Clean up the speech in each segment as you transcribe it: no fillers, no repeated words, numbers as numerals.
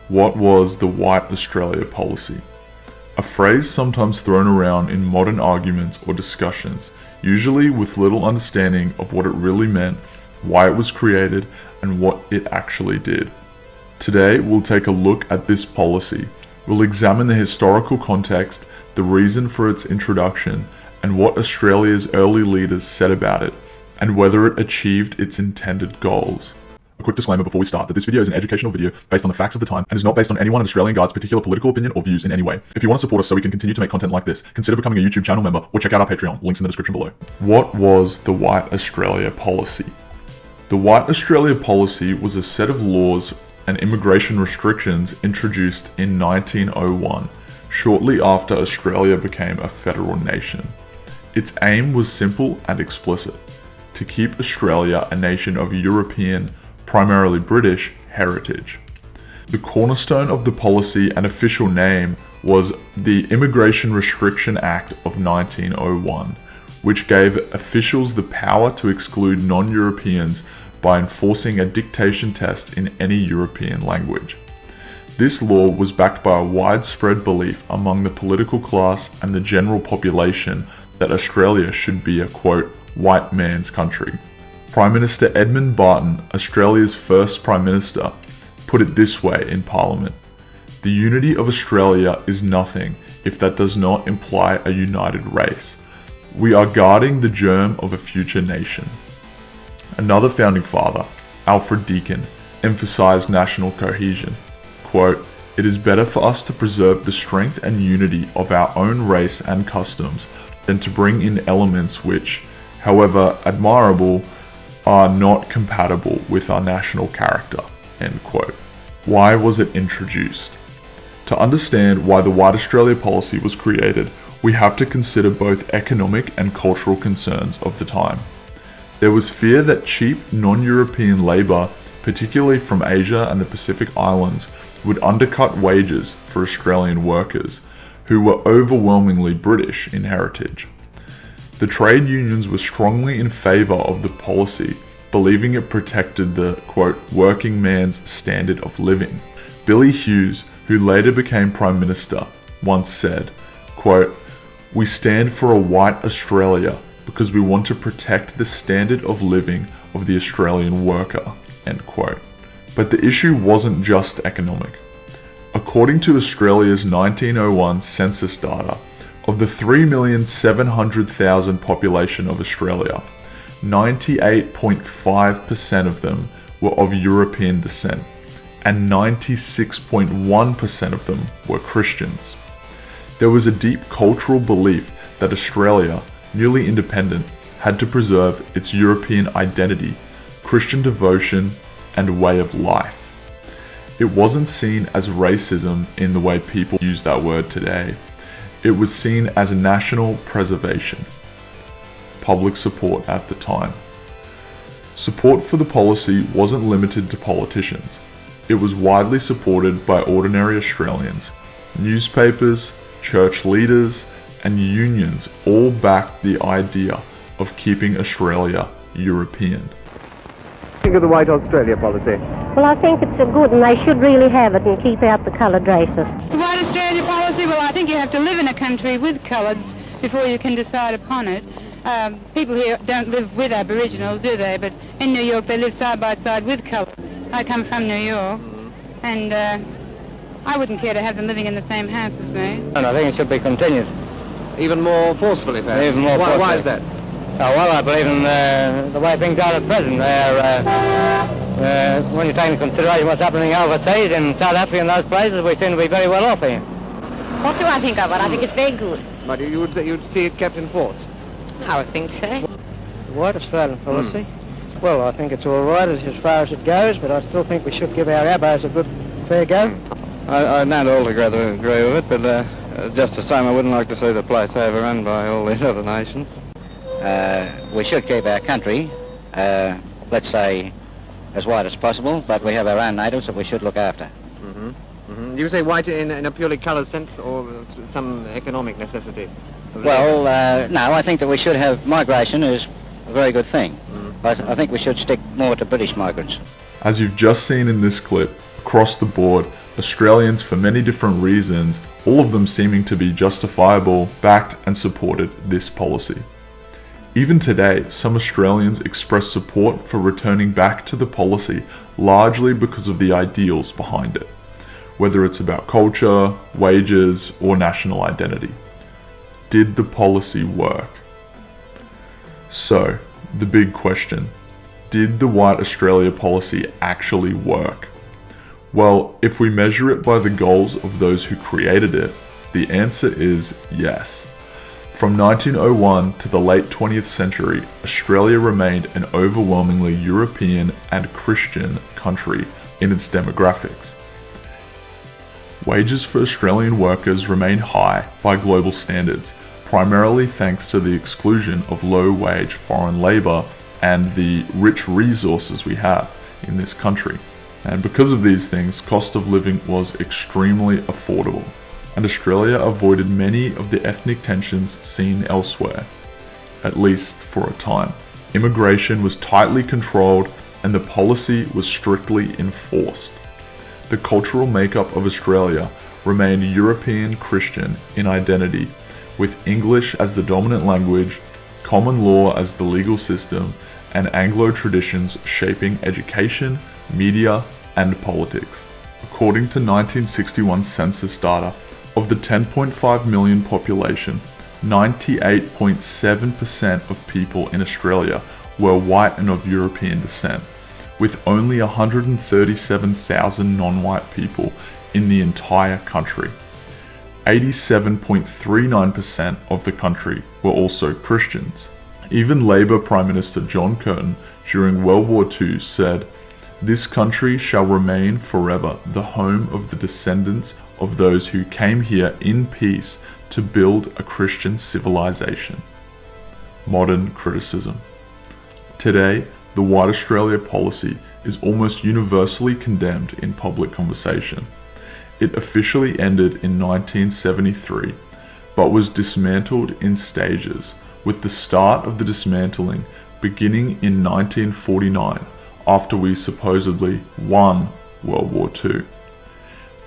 What was the White Australia policy? A phrase sometimes thrown around in modern arguments or discussions, usually with little understanding of what it really meant, why it was created, and what it actually did. Today, we'll take a look at this policy. We'll examine the historical context, the reason for its introduction, and what Australia's early leaders said about it, and whether it achieved its intended goals. A quick disclaimer before we start that this video is an educational video based on the facts of the time and is not based on anyone in Australian Guard's particular political opinion or views in any way. If you want to support us so we can continue to make content like this, consider becoming a YouTube channel member or check out our Patreon, links in the description below. What was the White Australia policy? The White Australia policy was a set of laws and immigration restrictions introduced in 1901, shortly after Australia became a federal nation. Its aim was simple and explicit: to keep Australia a nation of European, primarily British, heritage. The cornerstone of the policy and official name was the Immigration Restriction Act of 1901, which gave officials the power to exclude non-Europeans by enforcing a dictation test in any European language. This law was backed by a widespread belief among the political class and the general population that Australia should be a, quote, white man's country. Prime Minister Edmund Barton, Australia's first Prime Minister, put it this way in Parliament: "The unity of Australia is nothing if that does not imply a united race. We are guarding the germ of a future nation." Another founding father, Alfred Deakin, emphasized national cohesion. Quote, "It is better for us to preserve the strength and unity of our own race and customs than to bring in elements which, however admirable, are not compatible with our national character." End quote. Why was it introduced? To understand why the White Australia policy was created, we have to consider both economic and cultural concerns of the time. There was fear that cheap, non-European labour, particularly from Asia and the Pacific Islands, would undercut wages for Australian workers, who were overwhelmingly British in heritage. The trade unions were strongly in favour of the policy, believing it protected the, quote, working man's standard of living. Billy Hughes, who later became Prime Minister, once said, quote, "We stand for a white Australia because we want to protect the standard of living of the Australian worker," end quote. But the issue wasn't just economic. According to Australia's 1901 census data, of the 3,700,000 population of Australia, 98.5% of them were of European descent, and 96.1% of them were Christians. There was a deep cultural belief that Australia, newly independent, had to preserve its European identity, Christian devotion, and way of life. It wasn't seen as racism in the way people use that word today. It was seen as national preservation. Public support at the time. Support for the policy wasn't limited to politicians. It was widely supported by ordinary Australians. Newspapers, church leaders, and unions all backed the idea of keeping Australia European. Think of the White Australia policy? Well, I think it's a good, and they should really have it and keep out the coloured races. The White Australia policy, well, I think you have to live in a country with coloureds before you can decide upon it. People here don't live with Aboriginals, do they? But in New York they live side by side with coloureds. I come from New York, and I wouldn't care to have them living in the same house as me. And I think it should be continued. Even more forcefully, perhaps? Even more forcefully. Why is that? Well, I believe in the way things are at present. When you take into consideration what's happening overseas, in South Africa and those places, we seem to be very well off here. What do I think of it? I think it's very good. But you'd see it kept in force? I would think so. The White Australian policy? Well, I think it's all right as far as it goes, but I still think we should give our abos a good, fair go. I don't altogether agree with it, but just the same, I wouldn't like to see the place overrun by all these other nations. We should keep our country, let's say, as white as possible, but we have our own natives that we should look after. Do you say white in a purely coloured sense, or some economic necessity? Well, no, I think that we should have migration is a very good thing. But I think we should stick more to British migrants. As you've just seen in this clip, Across the board, Australians, for many different reasons, all of them seeming to be justifiable, backed and supported this policy. Even today, some Australians express support for returning back to the policy largely because of the ideals behind it, whether it's about culture, wages, or national identity. Did the policy work? So, the big question, did the White Australia policy actually work? Well, if we measure it by the goals of those who created it, the answer is yes. From 1901 to the late 20th century, Australia remained an overwhelmingly European and Christian country in its demographics. Wages for Australian workers remained high by global standards, primarily thanks to the exclusion of low-wage foreign labour and the rich resources we have in this country. And because of these things, cost of living was extremely affordable, and Australia avoided many of the ethnic tensions seen elsewhere, at least for a time. Immigration was tightly controlled and the policy was strictly enforced. The cultural makeup of Australia remained European Christian in identity, with English as the dominant language, common law as the legal system, and Anglo traditions shaping education, media, and politics. According to 1961 census data, of the 10.5 million population, 98.7% of people in Australia were white and of European descent, with only 137,000 non-white people in the entire country. 87.39% of the country were also Christians. Even Labour Prime Minister John Curtin during World War II said, "This country shall remain forever the home of the descendants of those who came here in peace to build a Christian civilization." Modern criticism. Today, the White Australia policy is almost universally condemned in public conversation. It officially ended in 1973, but was dismantled in stages, with the start of the dismantling beginning in 1949, after we supposedly won World War II.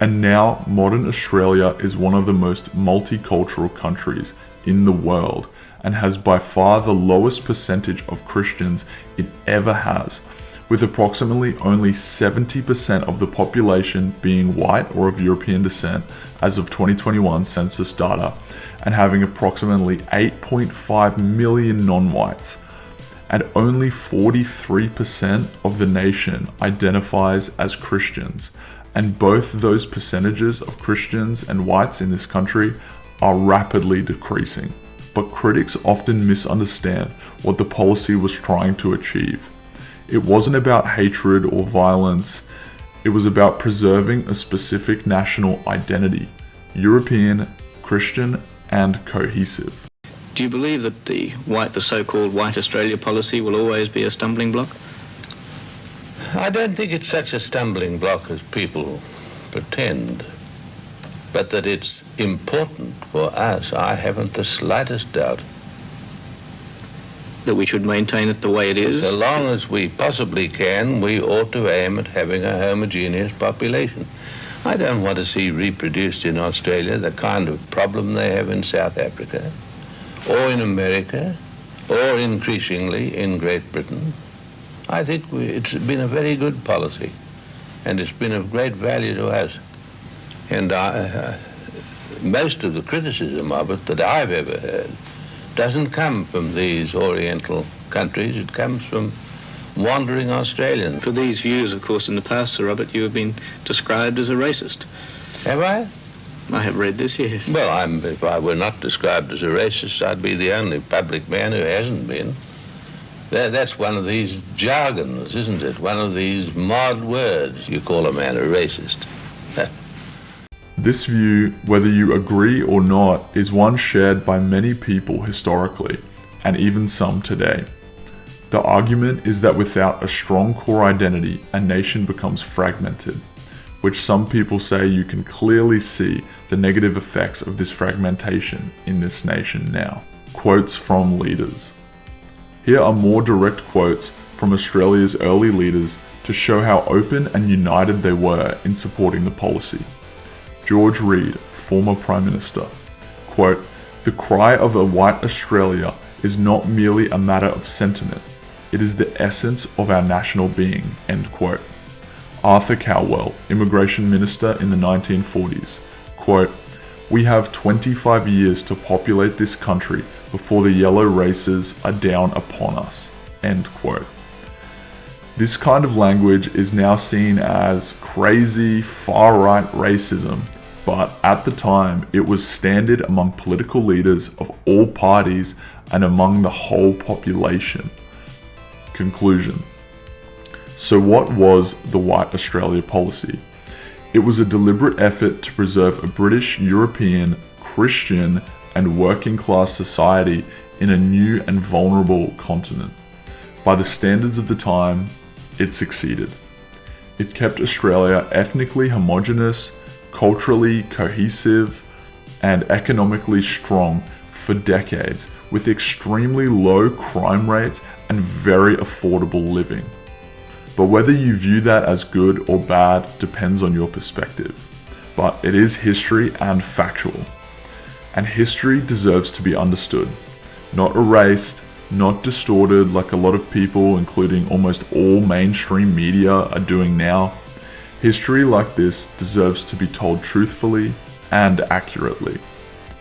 And now modern Australia is one of the most multicultural countries in the world and has by far the lowest percentage of Christians it ever has, with approximately only 70% of the population being white or of European descent as of 2021 census data, and having approximately 8.5 million non-whites. And only 43% of the nation identifies as Christians, and both those percentages of Christians and whites in this country are rapidly decreasing. But critics often misunderstand what the policy was trying to achieve. It wasn't about hatred or violence, it was about preserving a specific national identity, European, Christian, and cohesive. Do you believe that the so-called White Australia policy will always be a stumbling block? I don't think it's such a stumbling block as people pretend, but that it's important for us, I haven't the slightest doubt. That we should maintain it the way it is? So long as we possibly can, we ought to aim at having a homogeneous population. I don't want to see reproduced in Australia the kind of problem they have in South Africa, or in America, or increasingly in Great Britain. I think it's been a very good policy, and it's been of great value to us. And most of the criticism of it that I've ever heard doesn't come from these Oriental countries, it comes from wandering Australians. For these views, of course, in the past, Sir Robert, you have been described as a racist. Have I? I have read this, yes. Well, if I were not described as a racist, I'd be the only public man who hasn't been. That's one of these jargons, isn't it? One of these mod words. You call a man a racist. This view, whether you agree or not, is one shared by many people historically, and even some today. The argument is that without a strong core identity, a nation becomes fragmented, which some people say you can clearly see the negative effects of this fragmentation in this nation now. Quotes from leaders. Here are more direct quotes from Australia's early leaders to show how open and united they were in supporting the policy. George Reid, former Prime Minister, quote, "The cry of a white Australia is not merely a matter of sentiment, it is the essence of our national being," end quote. Arthur Cowell, Immigration Minister in the 1940s, quote, "We have 25 years to populate this country before the yellow races are down upon us," end quote. This kind of language is now seen as crazy, far-right racism, but at the time it was standard among political leaders of all parties and among the whole population. Conclusion. So what was the White Australia policy? It was a deliberate effort to preserve a British, European, Christian, and working class society in a new and vulnerable continent. By the standards of the time, it succeeded. It kept Australia ethnically homogenous, culturally cohesive, and economically strong for decades, with extremely low crime rates and very affordable living. But whether you view that as good or bad depends on your perspective. But it is history and factual. And history deserves to be understood, not erased, not distorted like a lot of people, including almost all mainstream media, are doing now. History like this deserves to be told truthfully and accurately.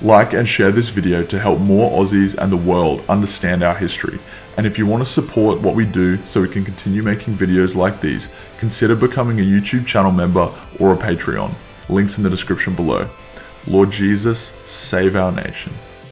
Like and share this video to help more Aussies and the world understand our history. And if you want to support what we do so we can continue making videos like these, consider becoming a YouTube channel member or a Patreon. Links in the description below. Lord Jesus, save our nation.